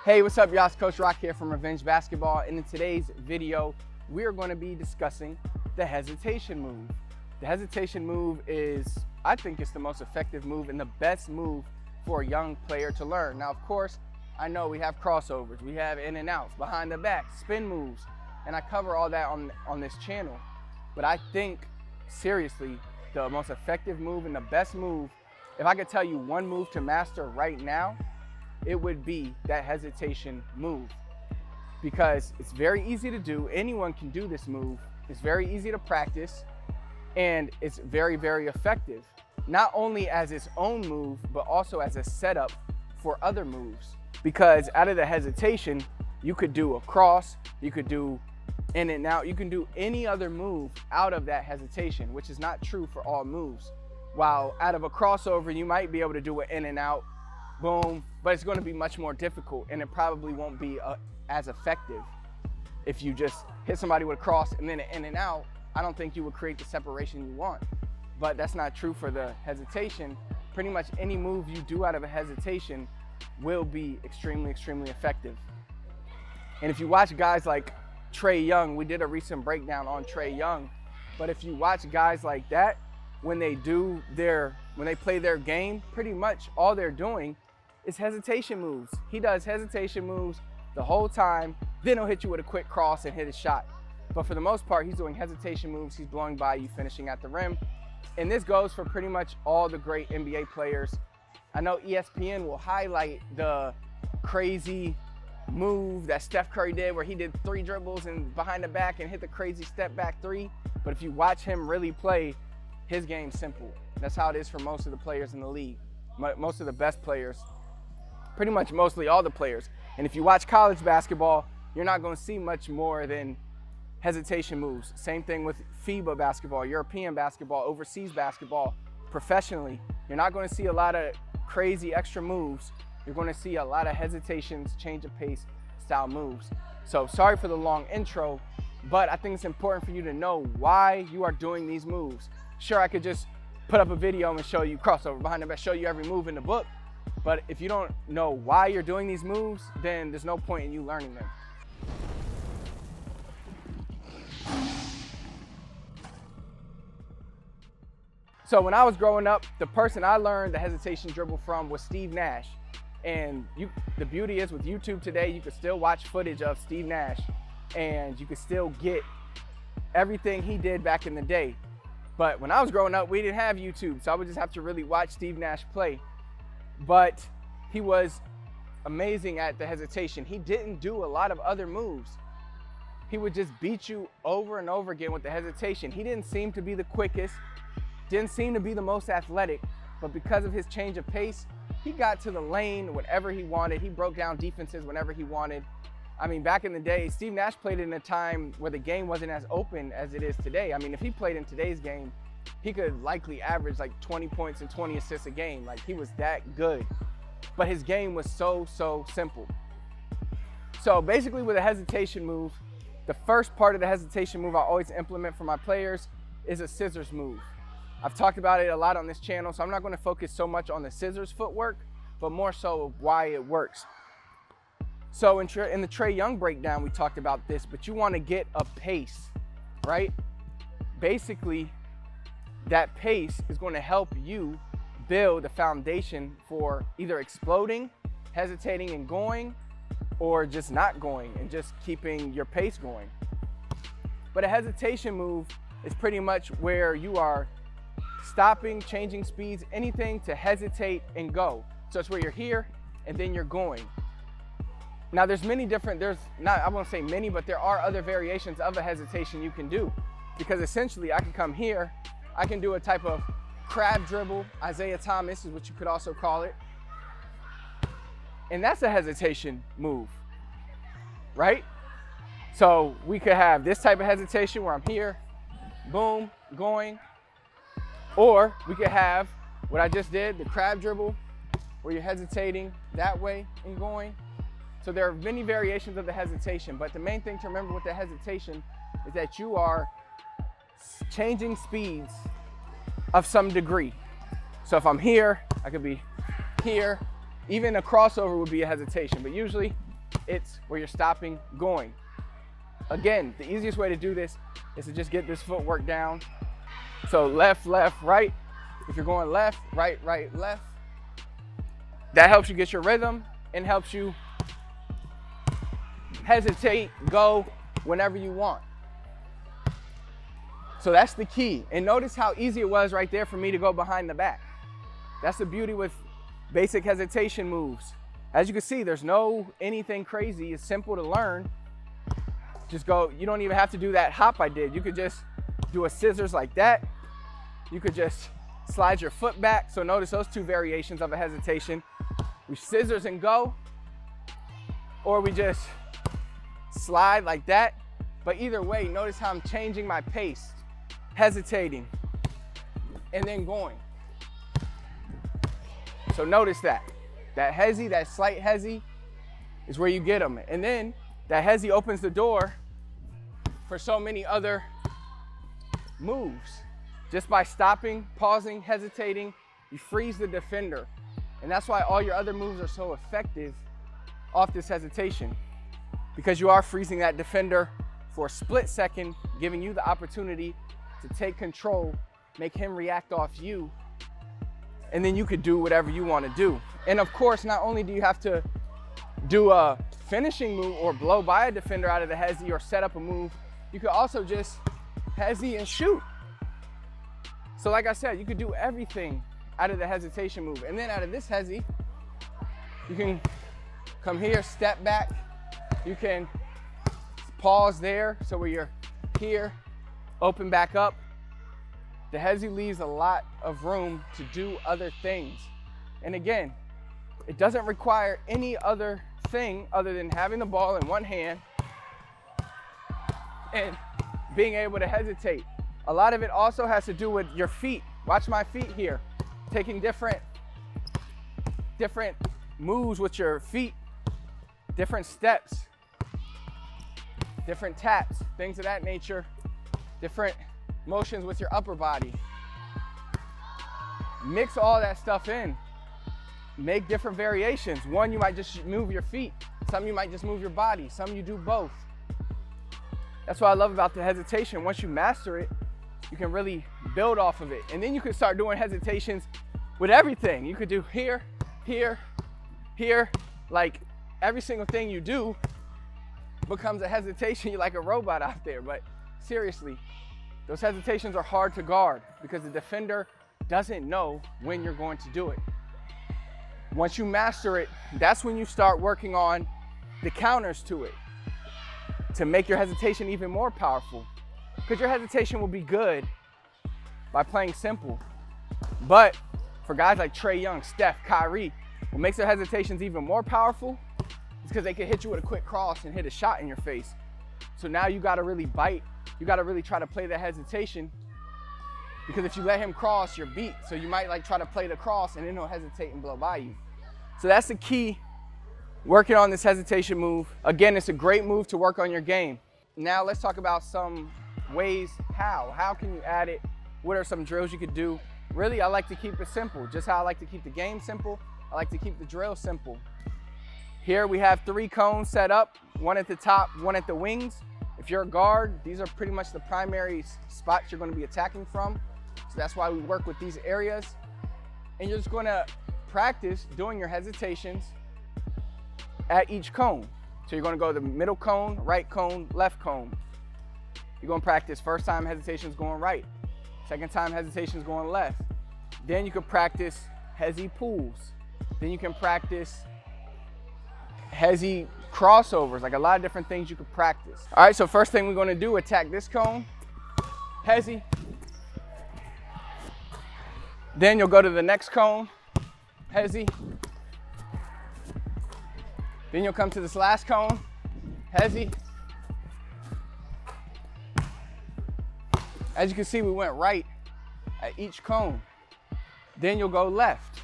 Hey, what's up, y'all? It's Coach Rock here from Revenge Basketball, and in today's video, we are going to be discussing the hesitation move. The hesitation move is, I think it's the most effective move and the best move for a young player to learn. Now, of course, I know we have crossovers, we have in and outs, behind the back, spin moves, and I cover all that on this channel. But I think, seriously, the most effective move and the best move, if I could tell you one move to master right now, it would be that hesitation move, because it's very easy to do. Anyone can do this move. It's very easy to practice, and it's very, very effective, not only as its own move, but also as a setup for other moves. Because out of the hesitation, you could do a cross, you could do in and out, you can do any other move out of that hesitation, which is not true for all moves. While out of a crossover, you might be able to do an in and out, boom, but it's going to be much more difficult, and it probably won't be as effective. If you just hit somebody with a cross and then an in and out, I don't think you would create the separation you want. But that's not true for the hesitation. Pretty much any move you do out of a hesitation will be extremely, extremely effective. And if you watch guys like Trae Young, we did a recent breakdown on Trae Young, but if you watch guys like that, when they play their game, pretty much all they're doing is hesitation moves. He does hesitation moves the whole time, then he'll hit you with a quick cross and hit a shot. But for the most part, he's doing hesitation moves, he's blowing by you, finishing at the rim. And this goes for pretty much all the great NBA players. I know ESPN will highlight the crazy move that Steph Curry did where he did 3 dribbles and behind the back and hit the crazy step back 3. But if you watch him really play, his game's simple. That's how it is for most of the players in the league. Most of the best players, pretty much mostly all the players. And if you watch college basketball, you're not going to see much more than hesitation moves. Same thing with FIBA basketball, European basketball, overseas basketball, professionally. You're not going to see a lot of crazy extra moves. You're going to see a lot of hesitations, change of pace style moves. So sorry for the long intro, but I think it's important for you to know why you are doing these moves. Sure, I could just put up a video and show you crossover behind the back, show you every move in the book. But if you don't know why you're doing these moves, then there's no point in you learning them. So when I was growing up, the person I learned the hesitation dribble from was Steve Nash. And the beauty is with YouTube today, you can still watch footage of Steve Nash and you can still get everything he did back in the day. But when I was growing up, we didn't have YouTube, so I would just have to really watch Steve Nash play. But he was amazing at the hesitation. He didn't do a lot of other moves. He would just beat you over and over again with the hesitation. He didn't seem to be the quickest, didn't seem to be the most athletic, but because of his change of pace, he got to the lane whenever he wanted. He broke down defenses whenever he wanted. I mean, back in the day, Steve Nash played in a time where the game wasn't as open as it is today. I mean, if he played in today's game, he could likely average like 20 points and 20 assists a game. Like, he was that good. But his game was so simple. So basically with a hesitation move, the first part of the hesitation move I always implement for my players is a scissors move. I've talked about it a lot on this channel, so I'm not going to focus so much on the scissors footwork, but more so why it works. So in the Trae Young breakdown, we talked about this, but you want to get a pace, right? Basically, that pace is going to help you build a foundation for either exploding, hesitating and going, or just not going and just keeping your pace going. But a hesitation move is pretty much where you are stopping, changing speeds, anything to hesitate and go. So it's where you're here and then you're going. Now I won't say many, but there are other variations of a hesitation you can do, because essentially I can come here, I can do a type of crab dribble, Isaiah Thomas is what you could also call it. And that's a hesitation move, right? So we could have this type of hesitation where I'm here, boom, going. Or we could have what I just did, the crab dribble, where you're hesitating that way and going. So there are many variations of the hesitation, but the main thing to remember with the hesitation is that you are changing speeds of some degree. So if I'm here, I could be here. Even a crossover would be a hesitation, but usually It's where you're stopping, going. Again, the easiest way to do this is to just get this footwork down. So left, left, right. If you're going left, right, right, left, that helps you get your rhythm and helps you hesitate, go whenever you want. So that's the key. And notice how easy it was right there for me to go behind the back. That's the beauty with basic hesitation moves. As you can see, there's no anything crazy. It's simple to learn. Just go, you don't even have to do that hop I did. You could just do a scissors like that. You could just slide your foot back. So notice those two variations of a hesitation. We scissors and go, or we just slide like that. But either way, notice how I'm changing my pace, hesitating, and then going. So notice that. That hezi, that slight hezi is where you get them. And then that hezi opens the door for so many other moves. Just by stopping, pausing, hesitating, you freeze the defender. And that's why all your other moves are so effective off this hesitation, because you are freezing that defender for a split second, giving you the opportunity to take control, make him react off you, and then you could do whatever you want to do. And of course, not only do you have to do a finishing move or blow by a defender out of the hezi or set up a move, you could also just hezi and shoot. So like I said, you could do everything out of the hesitation move. And then out of this hezi, you can come here, step back. You can pause there, so where you're here, open back up. The hezi leaves a lot of room to do other things. And again, it doesn't require any other thing other than having the ball in one hand and being able to hesitate. A lot of it also has to do with your feet. Watch my feet here. Taking different moves with your feet, different steps, different taps, things of that nature, different motions with your upper body. Mix all that stuff in. Make different variations. One, you might just move your feet. Some you might just move your body. Some you do both. That's what I love about the hesitation. Once you master it, you can really build off of it. And then you can start doing hesitations with everything. You could do here, here, here. Like every single thing you do becomes a hesitation. You're like a robot out there. But seriously, those hesitations are hard to guard because the defender doesn't know when you're going to do it. Once you master it, that's when you start working on the counters to it to make your hesitation even more powerful. Because your hesitation will be good by playing simple. But for guys like Trae Young, Steph, Kyrie, what makes their hesitations even more powerful is because they can hit you with a quick cross and hit a shot in your face. So now you gotta really bite. You gotta really try to play that hesitation, because if you let him cross, you're beat. So you might like try to play the cross and then he'll hesitate and blow by you. So that's the key, working on this hesitation move. Again, it's a great move to work on your game. Now let's talk about some ways how can you add it? What are some drills you could do? Really, I like to keep it simple. Just how I like to keep the game simple, I like to keep the drill simple. Here we have 3 cones set up, one at the top, one at the wings. If you're a guard, these are pretty much the primary spots you're going to be attacking from. So that's why we work with these areas. And you're just going to practice doing your hesitations at each cone. So you're going to go to the middle cone, right cone, left cone. You're going to practice first time hesitations going right, second time hesitations going left. Then you can practice hezi pulls. Then you can practice hezi crossovers, like a lot of different things you could practice. All right, so first thing we're going to do, attack this cone, hezi. Then you'll go to the next cone, hezi. Then you'll come to this last cone, hezi. As you can see, we went right at each cone. Then you'll go left.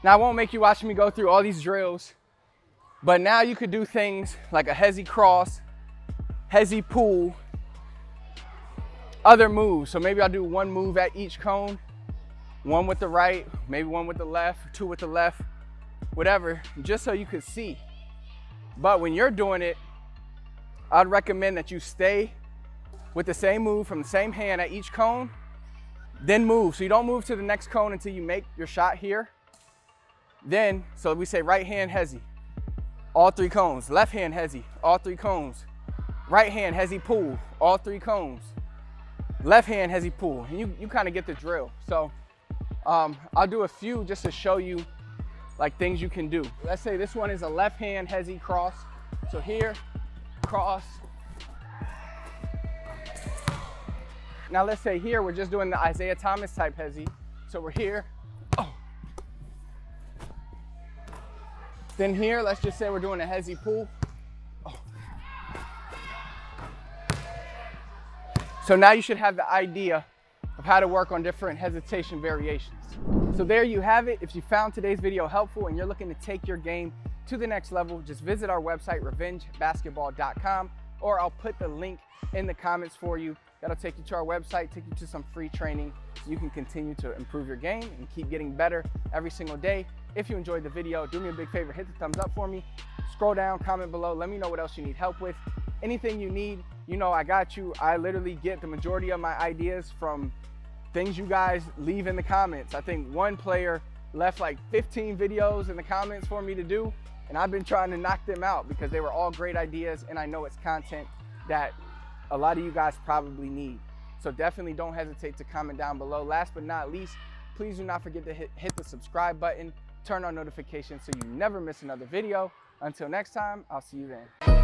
Now I won't make you watch me go through all these drills, but now you could do things like a hezi cross, hezi pull, other moves. So maybe I'll do one move at each cone, one with the right, maybe one with the left, two with the left, whatever, just so you could see. But when you're doing it, I'd recommend that you stay with the same move from the same hand at each cone, then move. So you don't move to the next cone until you make your shot here. Then, so we say right hand hezi, all three cones. Left hand hezi, all three cones. Right hand hezi pull, all three cones. Left hand hezi pull. And you kind of get the drill. So I'll do a few just to show you like things you can do. Let's say this one is a left hand hezi cross. So here, cross. Now let's say here we're just doing the Isaiah Thomas type hezi. So we're here. Oh. Then here, let's just say we're doing a hezi pull. Oh. So now you should have the idea of how to work on different hesitation variations. So there you have it. If you found today's video helpful and you're looking to take your game to the next level, just visit our website, revengebasketball.com, or I'll put the link in the comments for you. That'll take you to our website, take you to some free training so you can continue to improve your game and keep getting better every single day. If you enjoyed the video, do me a big favor, hit the thumbs up for me, scroll down, comment below, let me know what else you need help with. Anything you need, you know I got you. I literally get the majority of my ideas from things you guys leave in the comments. I think one player left like 15 videos in the comments for me to do, and I've been trying to knock them out because they were all great ideas, and I know it's content that a lot of you guys probably need. So definitely don't hesitate to comment down below. Last but not least, please do not forget to hit the subscribe button, turn on notifications so you never miss another video. Until next time, I'll see you then.